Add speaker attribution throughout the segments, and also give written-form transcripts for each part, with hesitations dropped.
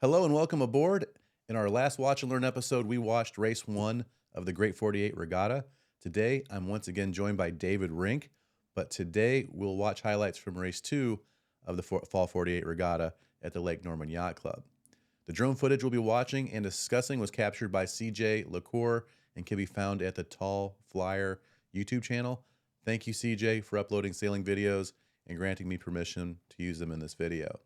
Speaker 1: Hello and welcome aboard. In our last Watch and Learn episode, we watched race 1 of the Great 48 Regatta. Today, I'm once again joined by David Rink, but today we'll watch highlights from race 2 of the Fall 48 Regatta at the Lake Norman Yacht Club. The drone footage we'll be watching and discussing was captured by CJ LaCour and can be found at the Tall Flyer YouTube channel. Thank you, CJ, for uploading sailing videos and granting me permission to use them in this video.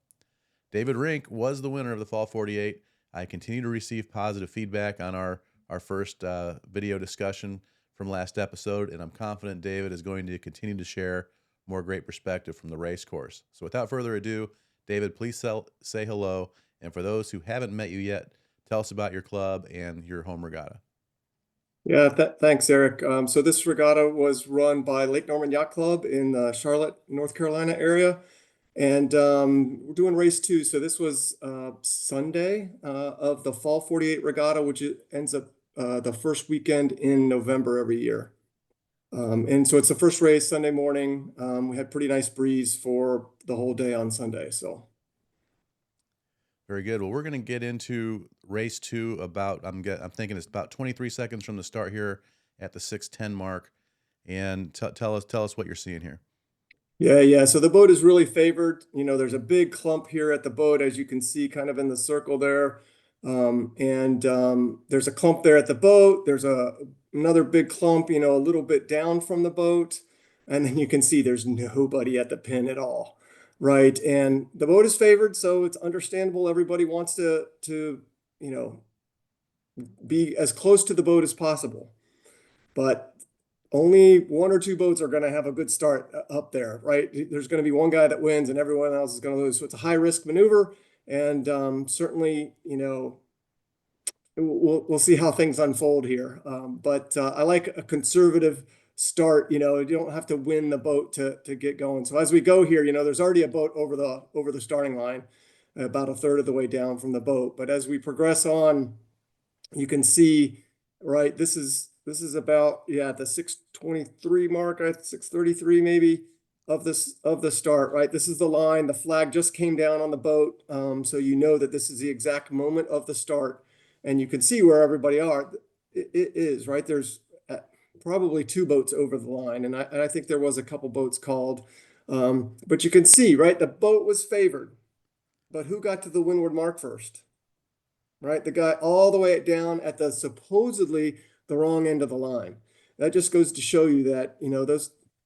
Speaker 1: David Rink was the winner of the Fall 48. I continue to receive positive feedback on our first video discussion from last episode, and I'm confident David is going to continue to share more great perspective from the race course. So without further ado, David, please say hello. And for those who haven't met you yet, tell us about your club and your home regatta.
Speaker 2: Yeah, thanks, Eric. So this regatta was run by Lake Norman Yacht Club in the Charlotte, North Carolina area. And we're doing race 2. So this was Sunday of the Fall 48 Regatta, which ends up the first weekend in November every year. And so it's the first race Sunday morning. We had pretty nice breeze for the whole day on Sunday. So
Speaker 1: very good. Well, we're going to get into race 2 about, I'm thinking it's about 23 seconds from the start here at the 6:10 mark. And tell us what you're seeing here.
Speaker 2: Yeah. So the boat is really favored. You know, there's a big clump here at the boat, as you can see, kind of in the circle there. There's a clump there at the boat. There's another big clump, you know, a little bit down from the boat. And then you can see there's nobody at the pin at all. Right. And the boat is favored, so it's understandable. Everybody wants to, you know, be as close to the boat as possible. But only 1 or 2 boats are going to have a good start up there, right? There's going to be one guy that wins and everyone else is going to lose. So it's a high risk maneuver. And certainly, you know, we'll see how things unfold here. But I like a conservative start. You know, you don't have to win the boat to get going. So as we go here, you know, there's already a boat over the starting line, about a third of the way down from the boat. But as we progress on, you can see, right, this is about, yeah, the 6:23 mark, 6:33 maybe of the start, right? This is the line. The flag just came down on the boat. So you know that this is the exact moment of the start. And you can see where everybody are. It is, right? There's probably 2 boats over the line. And I think there was a couple boats called. But you can see, right? The boat was favored. But who got to the windward mark first? Right? The guy all the way down at the supposedly the wrong end of the line. That just goes to show you that, you know,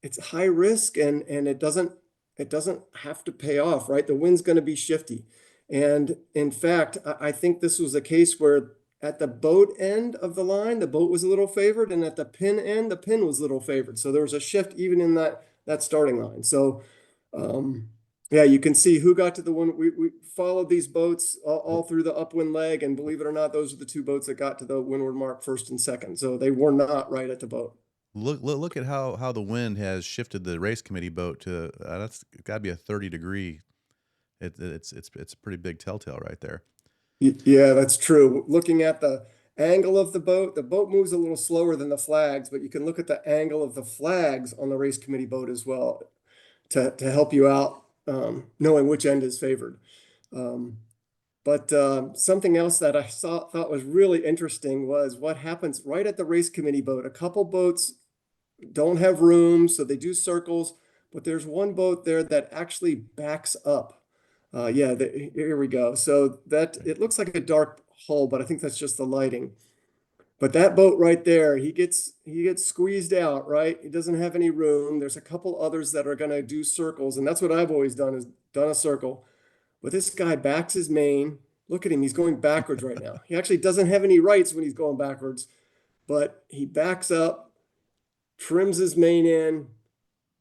Speaker 2: it's high risk and it doesn't have to pay off, right? The wind's going to be shifty. And in fact, I think this was a case where at the boat end of the line, the boat was a little favored, and at the pin end, the pin was a little favored. So there was a shift even in that starting line. So yeah, you can see who got to the one. We followed these boats all through the upwind leg, and believe it or not, those are the 2 boats that got to the windward mark first and second. So they were not right at the boat.
Speaker 1: Look at how the wind has shifted the race committee boat to that's got to be a 30-degree. It's a pretty big telltale right there.
Speaker 2: Yeah, that's true. Looking at the angle of the boat moves a little slower than the flags, but you can look at the angle of the flags on the race committee boat as well to help you out, knowing which end is favored. But something else that I thought was really interesting was what happens right at the race committee boat. A couple boats don't have room, so they do circles, but there's one boat there that actually backs up. Yeah, here we go. So that it looks like a dark hull, but I think that's just the lighting. But that boat right there, he gets squeezed out, right? He doesn't have any room. There's a couple others that are going to do circles, and that's what I've always done, is done a circle. But this guy backs his main. Look at him. He's going backwards right now. He actually doesn't have any rights when he's going backwards, but he backs up, trims his main in,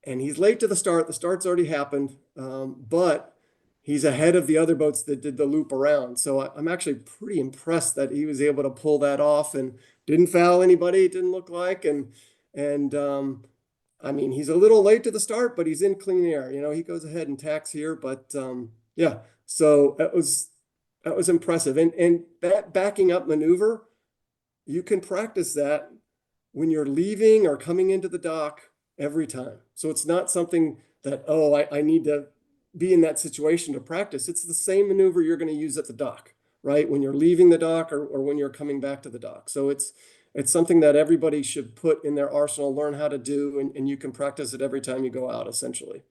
Speaker 2: and he's late to the start. The start's already happened, but he's ahead of the other boats that did the loop around. So I'm actually pretty impressed that he was able to pull that off and didn't foul anybody, it didn't look like. And I mean, he's a little late to the start, but he's in clean air. You know, he goes ahead and tacks here, but yeah, so that was impressive. And that backing up maneuver, you can practice that when you're leaving or coming into the dock every time. So it's not something that, oh, I need to be in that situation to practice. It's the same maneuver you're going to use at the dock, right? When you're leaving the dock or when you're coming back to the dock. So it's something that everybody should put in their arsenal, learn how to do, and you can practice it every time you go out, essentially.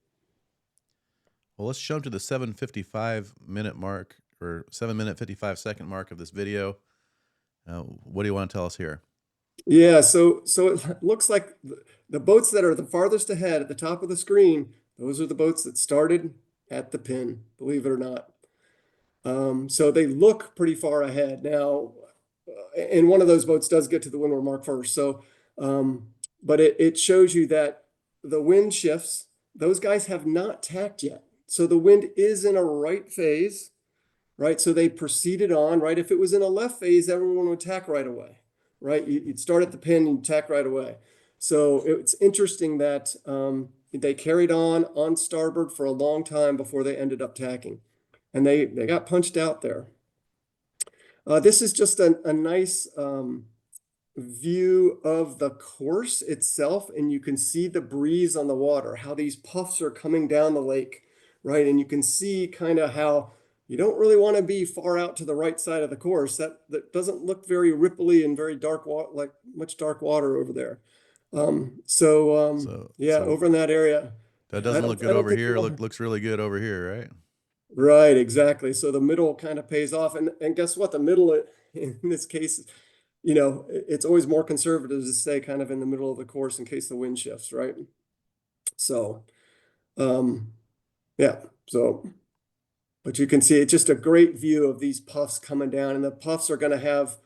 Speaker 1: Well, let's jump to the 7:55 minute mark or 7 minute 55 second mark of this video. What do you want to tell us here?
Speaker 2: Yeah, so it looks like the boats that are the farthest ahead at the top of the screen, those are the boats that started at the pin, believe it or not. So they look pretty far ahead now, and one of those boats does get to the windward mark first. So, but it shows you that the wind shifts. Those guys have not tacked yet, so the wind is in a right phase, right? So they proceeded on, right? If it was in a left phase, everyone would tack right away, right? You'd start at the pin and tack right away. So it's interesting that they carried on starboard for a long time before they ended up tacking, and they got punched out there. This is just a nice view of the course itself, and you can see the breeze on the water, how these puffs are coming down the lake, right? And you can see kind of how you don't really want to be far out to the right side of the course. That doesn't look very ripply and very dark water, like much dark water over there.
Speaker 1: So,
Speaker 2: Yeah,
Speaker 1: so
Speaker 2: over in that area.
Speaker 1: that
Speaker 2: I
Speaker 1: doesn't look
Speaker 2: don't
Speaker 1: good
Speaker 2: I don't
Speaker 1: over
Speaker 2: think
Speaker 1: here.
Speaker 2: you'll.
Speaker 1: Looks really good over here, right?
Speaker 2: Right, exactly. So the middle kind of pays off, and guess what? The middle in this case, it's always more conservative to stay kind of in the middle of the course in case the wind shifts, right? So, um, yeah. So, but you can see it's just a great view of these puffs coming down, and the puffs are going to have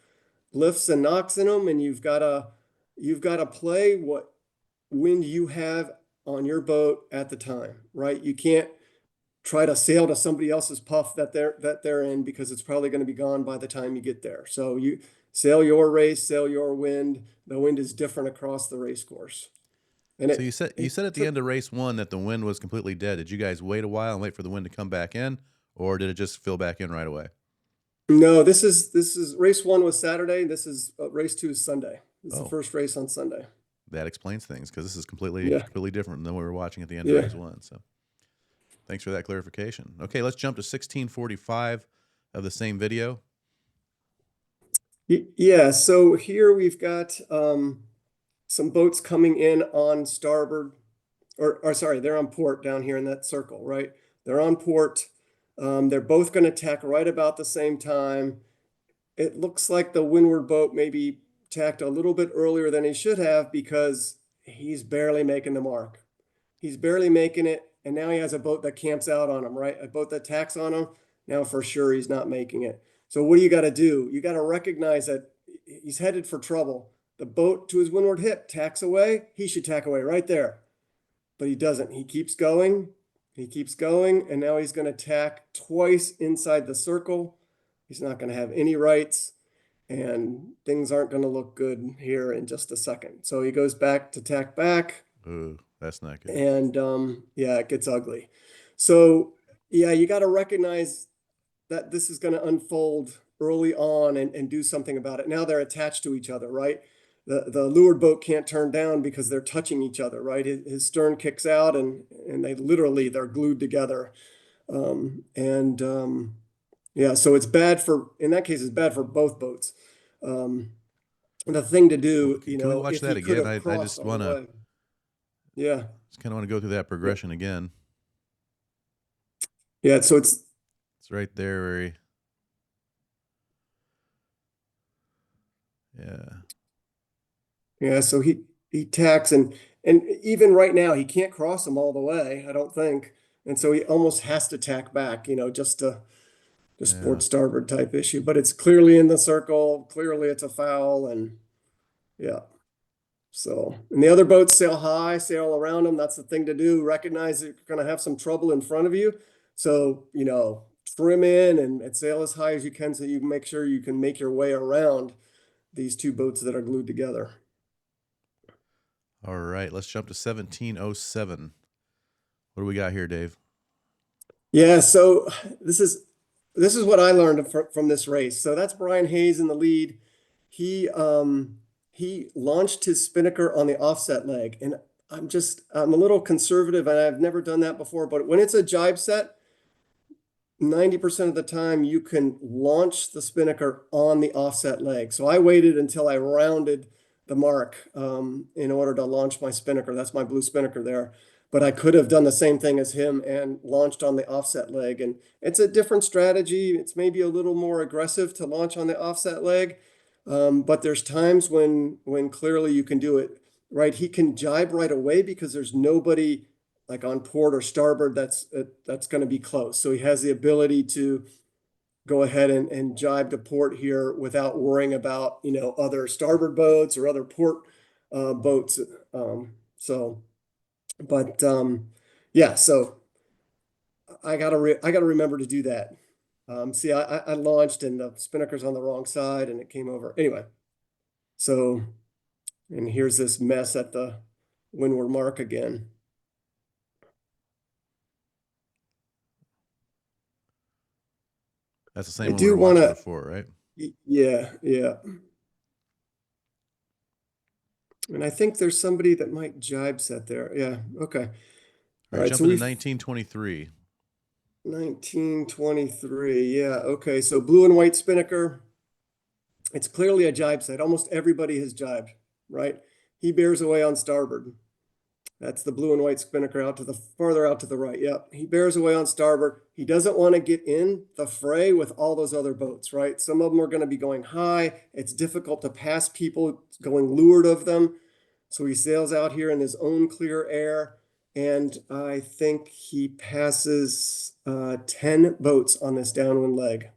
Speaker 2: lifts and knocks in them, and you've got to play what wind you have on your boat at the time, right? You can't try to sail to somebody else's puff that they're in, because it's probably going to be gone by the time you get there. So you sail your race, sail your wind. The wind is different across the race course. And
Speaker 1: So
Speaker 2: it
Speaker 1: you
Speaker 2: it
Speaker 1: said at the
Speaker 2: took
Speaker 1: end of race one that the wind was completely dead. Did you guys wait a while and wait for the wind to come back in, or did it just fill back in right away?
Speaker 2: No, this is race one was Saturday. This is race two is Sunday. This is the
Speaker 1: Oh,
Speaker 2: first race on Sunday.
Speaker 1: that explains things because this is
Speaker 2: Yeah.
Speaker 1: completely different than what we were watching at the end of
Speaker 2: Yeah.
Speaker 1: race one. So thanks for that clarification. Okay, let's jump to 16:45 of the same video.
Speaker 2: Yeah, so here we've got some boats coming in on starboard, or sorry, they're on port down here in that circle, right? They're on port. They're both going to tack right about the same time. It looks like the windward boat maybe tacked a little bit earlier than he should have, because he's barely making the mark. He's barely making it, and now he has a boat that camps out on him, right? A boat that tacks on him. Now for sure he's not making it. So what do you got to do? You got to recognize that he's headed for trouble. The boat to his windward hip tacks away. He should tack away right there, but he doesn't. He keeps going. He keeps going, and now he's going to tack twice inside the circle. He's not going to have any rights, and things aren't going to look good here in just a second. So he goes back to tack back.
Speaker 1: Ooh, that's not good.
Speaker 2: And yeah, it gets ugly. So yeah, you got to recognize that this is going to unfold early on, and do something about it. Now they're attached to each other, right? The leeward boat can't turn down because they're touching each other, right? His stern kicks out, and they're glued together. And yeah, so it's bad in that case, it's bad for both boats. Um, the thing to
Speaker 1: Well,
Speaker 2: do,
Speaker 1: can we watch
Speaker 2: if he
Speaker 1: that
Speaker 2: could
Speaker 1: again?
Speaker 2: have
Speaker 1: I
Speaker 2: crossed
Speaker 1: just
Speaker 2: all
Speaker 1: want
Speaker 2: the
Speaker 1: to
Speaker 2: way. Yeah.
Speaker 1: just kind of want to go through that
Speaker 2: Yeah.
Speaker 1: progression again.
Speaker 2: Yeah. So it's,
Speaker 1: It's right there where yeah.
Speaker 2: yeah. So he tacks, and even right now, he can't cross them all the way, I don't think. And so he almost has to tack back, just to
Speaker 1: Yeah.
Speaker 2: sport starboard type issue, but it's clearly in the circle. Clearly it's a foul. And yeah. So, and the other boats sail high, sail around them. That's the thing to do. Recognize that you're going to have some trouble in front of you. So, trim in and sail as high as you can, so you can make sure you can make your way around these two boats that are glued together.
Speaker 1: All right, let's jump to 17:07. What do we got here, Dave?
Speaker 2: Yeah, so this is what I learned from this race. So that's Brian Hayes in the lead. He launched his spinnaker on the offset leg, and I'm a little conservative, and I've never done that before. But when it's a jibe set, 90% of the time you can launch the spinnaker on the offset leg. So I waited until I rounded the mark in order to launch my spinnaker. That's my blue spinnaker there. But I could have done the same thing as him and launched on the offset leg. And it's a different strategy. It's maybe a little more aggressive to launch on the offset leg. But there's times when clearly you can do it, right? He can jibe right away because there's nobody like on port or starboard that's going to be close. So he has the ability to go ahead and jibe to port here without worrying about, other starboard boats or other port boats. So, but yeah, so I gotta remember to do that. See, I launched and the spinnaker's on the wrong side and it came over. Anyway, so, and here's this mess at the windward mark again.
Speaker 1: That's the
Speaker 2: I
Speaker 1: same one we
Speaker 2: do
Speaker 1: were
Speaker 2: want
Speaker 1: watching
Speaker 2: to,
Speaker 1: before, right?
Speaker 2: yeah, yeah. And I think there's somebody that might jibe set there. Yeah, okay.
Speaker 1: All
Speaker 2: All
Speaker 1: right,
Speaker 2: right, so
Speaker 1: jumping to
Speaker 2: we've
Speaker 1: 1923.
Speaker 2: 1923. Yeah, okay. So blue and white spinnaker. It's clearly a jibe set. Almost everybody has jibed, right? He bears away on starboard. That's the blue and white spinnaker out to the farther out to the right. Yep. He bears away on starboard. He doesn't want to get in the fray with all those other boats, right? Some of them are going to be going high. It's difficult to pass people going leeward of them. So he sails out here in his own clear air. And I think he passes 10 boats on this downwind leg,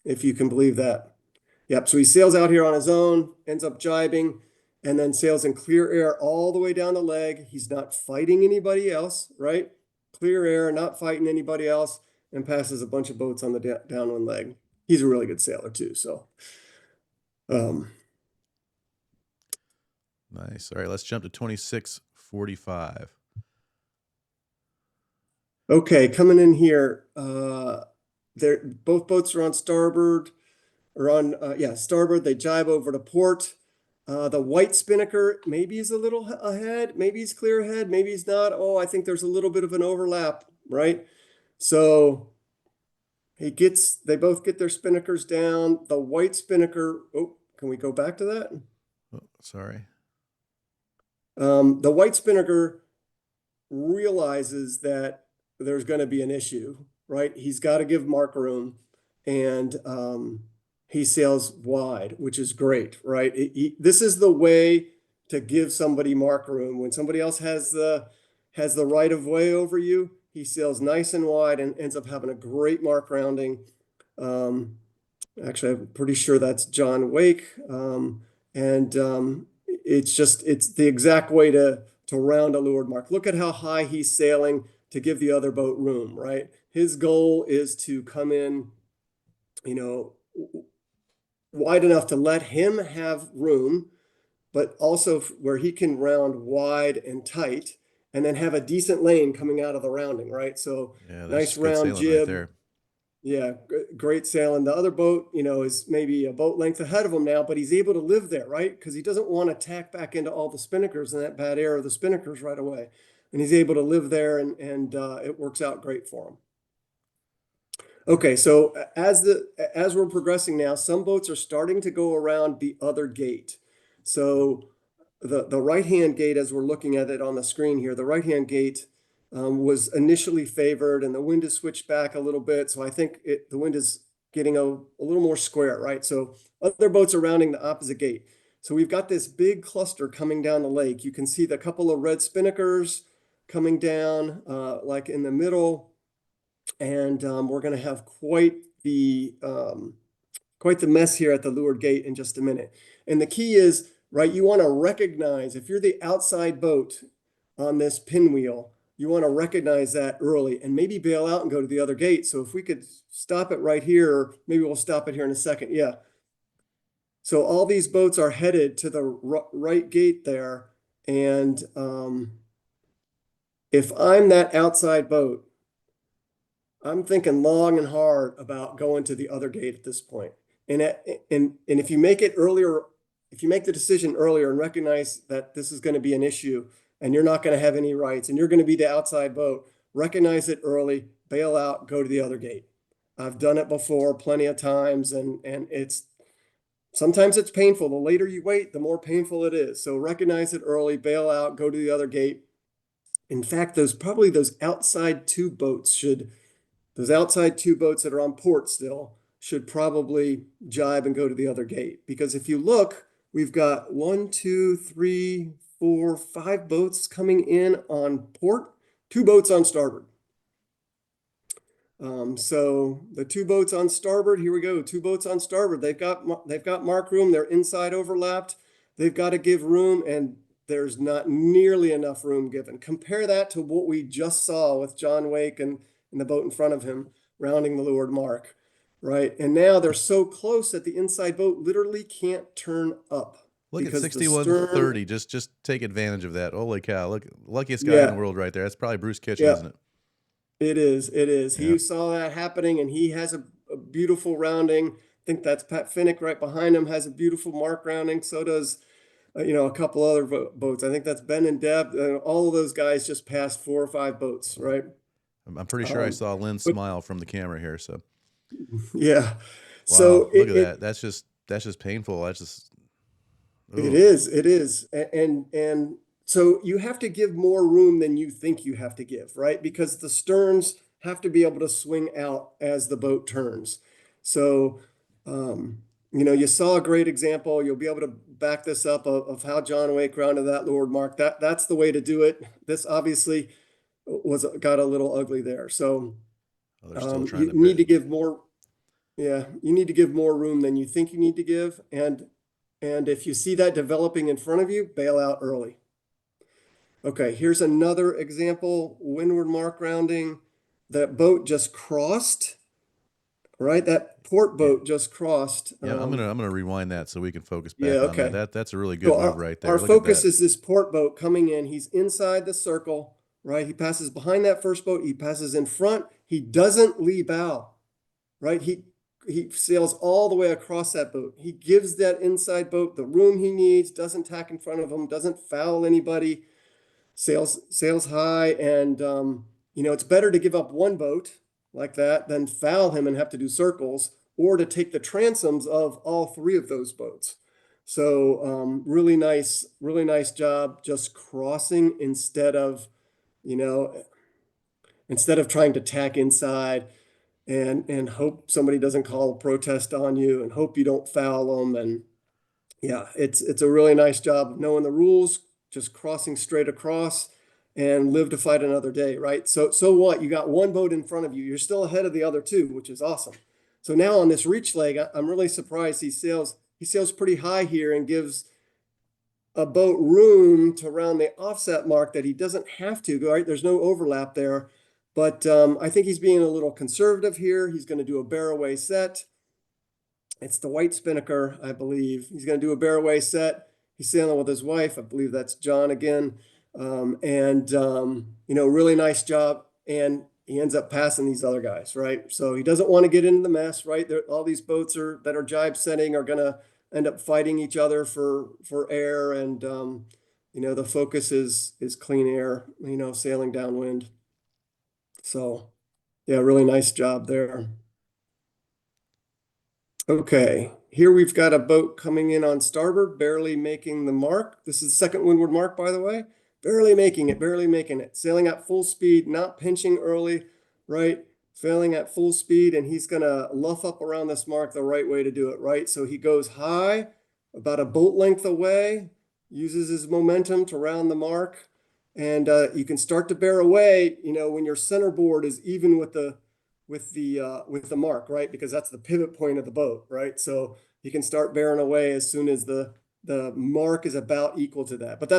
Speaker 2: if you can believe that. Yep. So he sails out here on his own, ends up jibing, and then sails in clear air all the way down the leg. He's not fighting anybody else, right? Clear air, not fighting anybody else, and passes a bunch of boats on the downwind leg. He's a really good sailor too. So, um,
Speaker 1: Nice. All right, let's jump to 2645.
Speaker 2: okay, coming in here, they're both boats are on starboard or on starboard. They jibe over to port. The white spinnaker maybe he's a little ahead, maybe he's clear ahead, maybe he's not. Oh, I think there's a little bit of an overlap, right? So they both get their spinnakers down. The white spinnaker, oh, can we go back to that?
Speaker 1: Oh, sorry.
Speaker 2: The white spinnaker realizes that there's going to be an issue, right? He's got to give Mark room, and he sails wide, which is great, right? This is the way to give somebody Mark room. When somebody else has the right of way over you, he sails nice and wide and ends up having a great mark rounding. Actually, I'm pretty sure that's John Wake, and it's the exact way to round a leeward mark. Look at how high he's sailing to give the other boat room, right? His goal is to come in, wide enough to let him have room, but also where he can round wide and tight and then have a decent lane coming out of the rounding, right? So
Speaker 1: Yeah,
Speaker 2: nice
Speaker 1: that's good
Speaker 2: round
Speaker 1: sailing right
Speaker 2: jib.
Speaker 1: there.
Speaker 2: Yeah, great sailing. The other boat, is maybe a boat length ahead of him now, but he's able to live there, right? Because he doesn't want to tack back into all the spinnakers and that bad air of the spinnakers right away. And he's able to live there, and it works out great for him. Okay, so as we're progressing now, some boats are starting to go around the other gate. So the right-hand gate, as we're looking at it on the screen here, the right-hand gate was initially favored, and the wind has switched back a little bit. So I think the wind is getting a little more square, right? So other boats are rounding the opposite gate. So we've got this big cluster coming down the lake. You can see the couple of red spinnakers coming down, like in the middle, and we're going to have quite the mess here at the leeward gate in just a minute. And the key is, right, you want to recognize if you're the outside boat on this pinwheel, you want to recognize that early and maybe bail out and go to the other gate. So if we could stop it right here, or maybe we'll stop it here in a second. Yeah. So all these boats are headed to the right gate there. And if I'm that outside boat, I'm thinking long and hard about going to the other gate at this point. And if you make it earlier, if you make the decision earlier and recognize that this is going to be an issue and you're not going to have any rights and you're going to be the outside boat, recognize it early, bail out, go to the other gate. I've done it before plenty of times, and sometimes it's painful. The later you wait, the more painful it is. So recognize it early, bail out, go to the other gate. In fact, those outside two boats that are on port still should probably jibe and go to the other gate. Because if you look, we've got one, two, three, four, five boats coming in on port, two boats on starboard. So the two boats on starboard, here we go, two boats on starboard. They've got mark room, they're inside overlapped. They've got to give room, and there's not nearly enough room given. Compare that to what we just saw with John Wake and the boat in front of him rounding the leeward mark, right? And now they're so close that the inside boat literally can't turn up
Speaker 1: Look at
Speaker 2: because the
Speaker 1: 6130.
Speaker 2: stern,
Speaker 1: Just take advantage of that. Holy cow. Look, luckiest guy in the
Speaker 2: yeah,
Speaker 1: world right there. That's probably Bruce Kitchen,
Speaker 2: yeah.
Speaker 1: isn't it?
Speaker 2: It is. It is.
Speaker 1: Yeah.
Speaker 2: He saw that happening, and he has a beautiful rounding. I think that's Pat Finnick right behind him has a beautiful mark rounding. So does, a couple other boats. I think that's Ben and Deb. All of those guys just passed four or five boats, right?
Speaker 1: I'm pretty sure I
Speaker 2: Um,
Speaker 1: saw Lynn
Speaker 2: but
Speaker 1: smile from the camera here. So
Speaker 2: yeah,
Speaker 1: wow,
Speaker 2: so
Speaker 1: look at that. That's just painful. That's just
Speaker 2: it
Speaker 1: oh,
Speaker 2: is. It is. And so you have to give more room than you think you have to give, right? Because the sterns have to be able to swing out as the boat turns. So, you saw a great example. You'll be able to back this up of how John Wake rounded that leeward mark. That's the way to do it. This obviously got a little ugly there. So,
Speaker 1: oh, they're still trying
Speaker 2: you
Speaker 1: to
Speaker 2: need
Speaker 1: bit.
Speaker 2: to give more. Yeah, you need to give more room than you think you need to give. And if you see that developing in front of you, bail out early. Okay, here's another example, windward mark rounding. That boat just crossed, right? That port
Speaker 1: Yeah.
Speaker 2: boat just crossed.
Speaker 1: Yeah, I'm gonna rewind that so we can focus
Speaker 2: Yeah,
Speaker 1: back on that.
Speaker 2: okay.
Speaker 1: That's a really
Speaker 2: So
Speaker 1: good move right
Speaker 2: our
Speaker 1: there. Look at
Speaker 2: focus
Speaker 1: that.
Speaker 2: is this port boat coming in. He's inside the circle, right? He passes behind that first boat. He passes in front. He doesn't lee bow, right? He sails all the way across that boat. He gives that inside boat the room he needs, doesn't tack in front of him, doesn't foul anybody, sails high, and it's better to give up one boat like that than foul him and have to do circles, or to take the transoms of all three of those boats. So really nice job just crossing you know, instead of trying to tack inside and hope somebody doesn't call a protest on you and hope you don't foul them. And yeah, it's a really nice job of knowing the rules, just crossing straight across and live to fight another day, right? So what? You got one boat in front of you. You're still ahead of the other two, which is awesome. So now on this reach leg, I'm really surprised he sails pretty high here and gives a boat room to round the offset mark that he doesn't have to, right? There's no overlap there. But I think he's being a little conservative here. He's going to do a bear away set. It's the white spinnaker, I believe. He's going to do a bear away set. He's sailing with his wife. I believe that's John again. Really nice job. And he ends up passing these other guys, right? So he doesn't want to get into the mess, right? All these boats that are jibe setting are going to end up fighting each other for air. And, the focus is clean air, sailing downwind. So, yeah, really nice job there. Okay, here we've got a boat coming in on starboard, barely making the mark. This is the second windward mark, by the way. Barely making it, barely making it. Sailing at full speed, not pinching early, right? Sailing at full speed, and he's gonna luff up around this mark the right way to do it, right? So he goes high, about a boat length away, uses his momentum to round the mark, and you can start to bear away, when your centerboard is even with the mark, right? Because that's the pivot point of the boat, right? So you can start bearing away as soon as the mark is about equal to that. But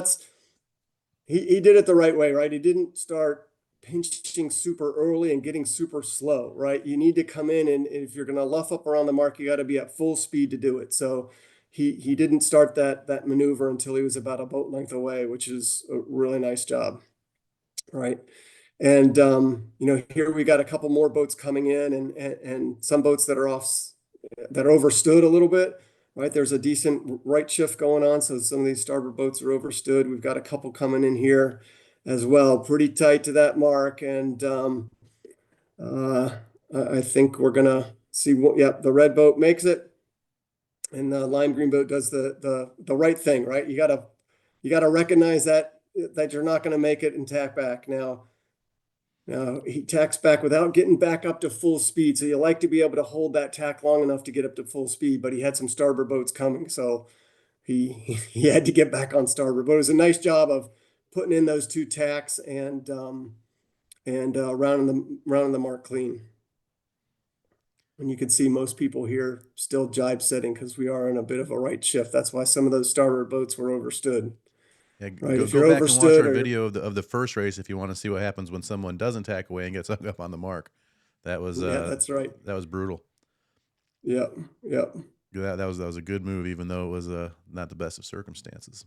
Speaker 2: he did it the right way, right? He didn't start pinching super early and getting super slow, right? You need to come in, and if you're going to luff up around the mark, you got to be at full speed to do it. So he didn't start that maneuver until he was about a boat length away, which is a really nice job, right? And here we got a couple more boats coming in, and some boats that are overstood a little bit, right? There's a decent right shift going on, so some of these starboard boats are overstood. We've got a couple coming in here as well, pretty tight to that mark, and I think we're gonna see what, yeah, the red boat makes it and the lime green boat does the right thing, right? You gotta recognize that you're not gonna make it and tack back. Now he tacks back without getting back up to full speed. So you like to be able to hold that tack long enough to get up to full speed, but he had some starboard boats coming, so he he had to get back on starboard. But it was a nice job of putting in those two tacks and rounding the mark clean. And you can see most people here still jibe setting because we are in a bit of a right shift. That's why some of those starboard boats were overstood.
Speaker 1: Yeah,
Speaker 2: Right. If
Speaker 1: go
Speaker 2: you're
Speaker 1: back and watch
Speaker 2: overstood
Speaker 1: our
Speaker 2: or
Speaker 1: video of the first race if you want to see what happens when someone doesn't tack away and gets hung up on the mark. That was
Speaker 2: yeah, that's right.
Speaker 1: that was brutal.
Speaker 2: Yeah. Yeah.
Speaker 1: That was a good move, even though it was not the best of circumstances.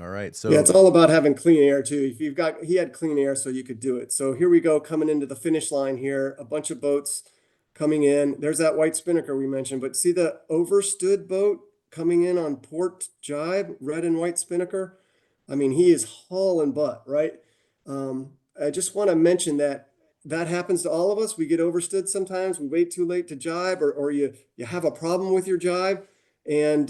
Speaker 1: All right,
Speaker 2: Yeah,
Speaker 1: so
Speaker 2: it's all about having clean air too. If you've got, he had clean air, so you could do it. So here we go, coming into the finish line here. A bunch of boats coming in. There's that white spinnaker we mentioned, but see the overstood boat coming in on port jibe, red and white spinnaker. I mean, he is hauling butt, right? I just want to mention that that happens to all of us. We get overstood sometimes. We wait too late to jibe, or you have a problem with your jibe, and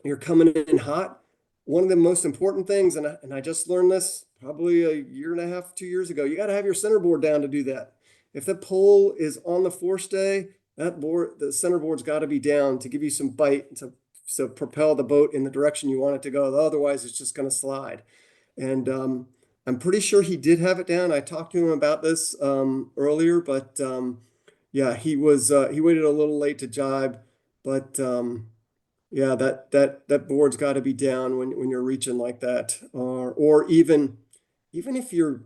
Speaker 2: you're coming in hot. One of the most important things, and I just learned this probably a year and a half, 2 years ago, you got to have your centerboard down to do that. If the pole is on the forestay, the centerboard's got to be down to give you some bite to propel the boat in the direction you want it to go. Otherwise, it's just going to slide. And I'm pretty sure he did have it down. I talked to him about this earlier, but yeah, he waited a little late to jibe, but yeah, that board's got to be down when you're reaching like that, or even if you're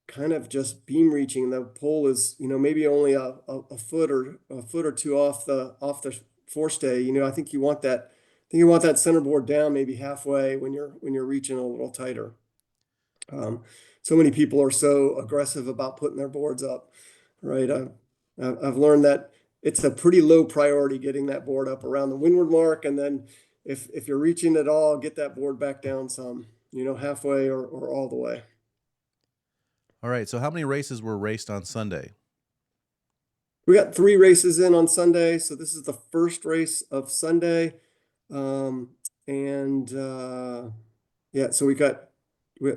Speaker 2: kind of just beam reaching, the pole is maybe only a foot or two off the forestay. I think you want that. I think you want that centerboard down maybe halfway when you're reaching a little tighter. So many people are so aggressive about putting their boards up, right? I've learned that it's a pretty low priority getting that board up around the windward mark, and then if you're reaching at all, get that board back down some, halfway or all the way.
Speaker 1: all right, so how many races were raced on Sunday?
Speaker 2: We got 3 races in on Sunday, so this is the first race of Sunday, and yeah, so we got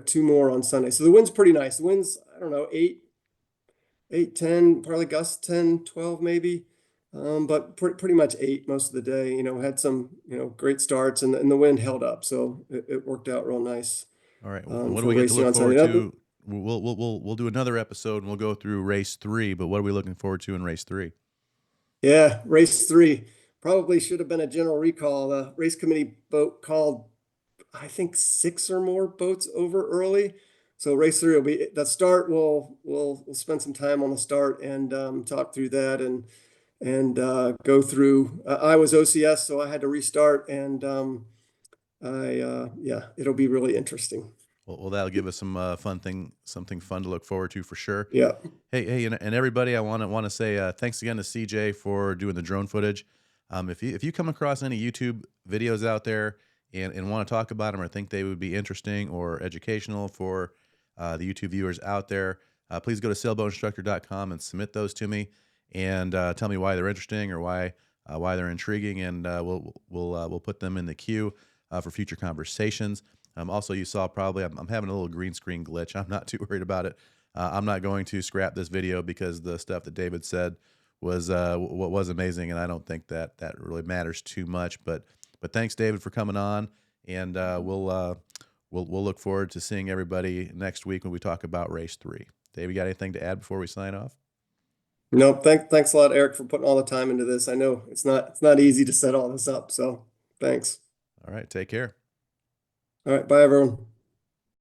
Speaker 2: 2 more on Sunday. So the wind's pretty nice. The wind's, I don't know, 8, 10, probably gusts 10, 12 maybe. But pretty much 8 most of the day. Had some, great starts and the wind held up. So it worked out real nice
Speaker 1: All right, and what do
Speaker 2: for
Speaker 1: we get to
Speaker 2: racing
Speaker 1: look
Speaker 2: on Sunday.
Speaker 1: forward to? We'll do another episode and we'll go through race 3. But what are we looking forward to in race 3?
Speaker 2: Yeah, race 3 probably should have been a general recall. The race committee boat called, I think, 6 or more boats over early. So race 3 will be the start. We'll spend some time on the start and talk through that and go through. I was OCS, so I had to restart, and yeah, it'll be really interesting.
Speaker 1: Well, that'll give us some something fun to look forward to for sure.
Speaker 2: Yeah,
Speaker 1: Hey, and everybody, I want to say thanks again to CJ for doing the drone footage. If you come across any YouTube videos out there and want to talk about them or think they would be interesting or educational for the YouTube viewers out there, please go to sailboatinstructor.com and submit those to me and tell me why they're interesting or why they're intriguing, and we'll put them in the queue for future conversations. Also, you saw probably I'm having a little green screen glitch. I'm not too worried about it. I'm not going to scrap this video because the stuff that David said was what was amazing, and I don't think that really matters too much. But thanks, David, for coming on, and we'll look forward to seeing everybody next week when we talk about race 3. David, you got anything to add before we sign off?
Speaker 2: no, thanks a lot, Eric, for putting all the time into this. I know it's not easy to set all this up, so thanks.
Speaker 1: All right, take care.
Speaker 2: All right, bye everyone.